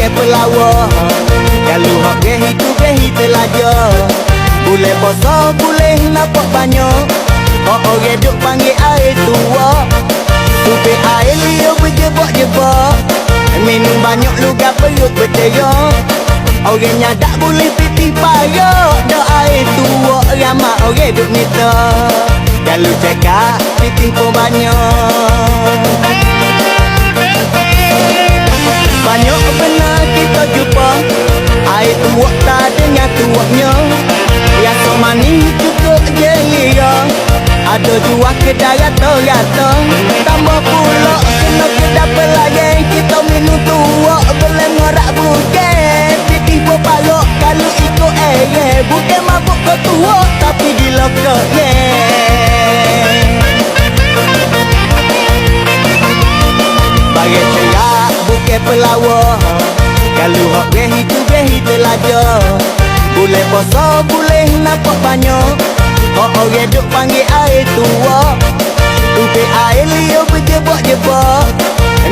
bukan pelawak. Kalau hak behi telaja. Boleh poso, boleh nampak banyak. Orang duk panggil air tua. Tupik air liur berjebak-jebak. Minum banyak luka perut berteriak. Orangnya tak boleh piti payah. Dah air tua ramai orang duk minta. Kalau cakap piti pun banyak. Banyak benar kita jumpa air tua tak dengar tuaknya. Rasa manis cukup jelia. Ada dua kedai rata-rata. Tambah pula kena kedai pelayan. Kita minum tua boleh ngorak bukan. Piti pun parok kalau ikut air. Bukan mabuk ke tua tapi gila ke bagai cerak bukan pelawak. Kalau hak behi telaja. Boleh poso, boleh nampak banyak. Orang duk panggil air tua. Tupik air liur berjebak-jebak.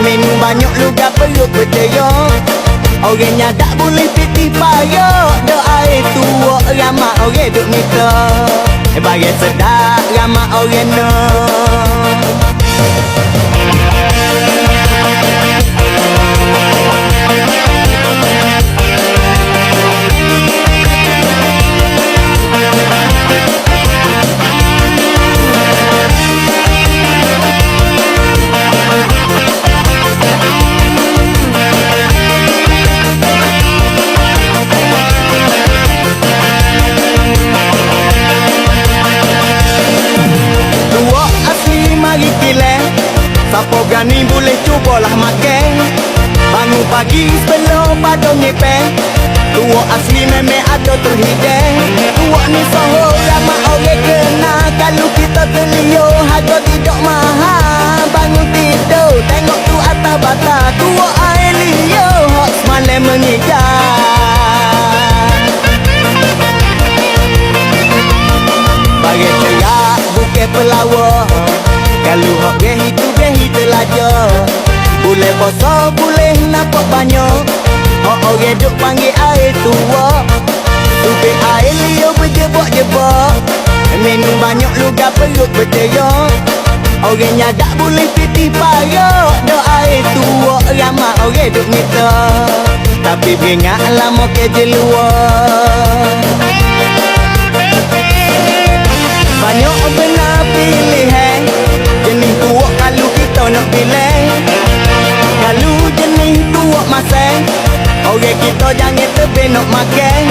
Minum banyak luka perut berteriak. Orangnya tak boleh piti payah. Dah air tua ramai orang duk minta. Bagai sedap ramai orang nak. Siapa berani boleh cubalah makan. Bangun pagi sebelum pada ngepeng. Tua asli memang ada terhidang. Tua ni soho ramai orang kenal. Kalau kita terliur harga tidak mahal. Bangun tidur tengok tu atas bata. Tua air liur hak semalam mengejar. Bagai cerak bukan pelawak. Kalau hak behi telaja. Boleh poso, boleh nampak banyak. Orang duk panggil air tua. Tupik air liur berjebak-jebak. Minum banyak luka perut berteriak. Orangnya tak boleh piti payah. Dah air tua ramai orang duk minta. Tapi beringat lama kerja luar. Banyak benar pilihan. Jenis tua kalau kita nak pilih. Kalau jenis tua masang. Orang kita jangan terbenok makan.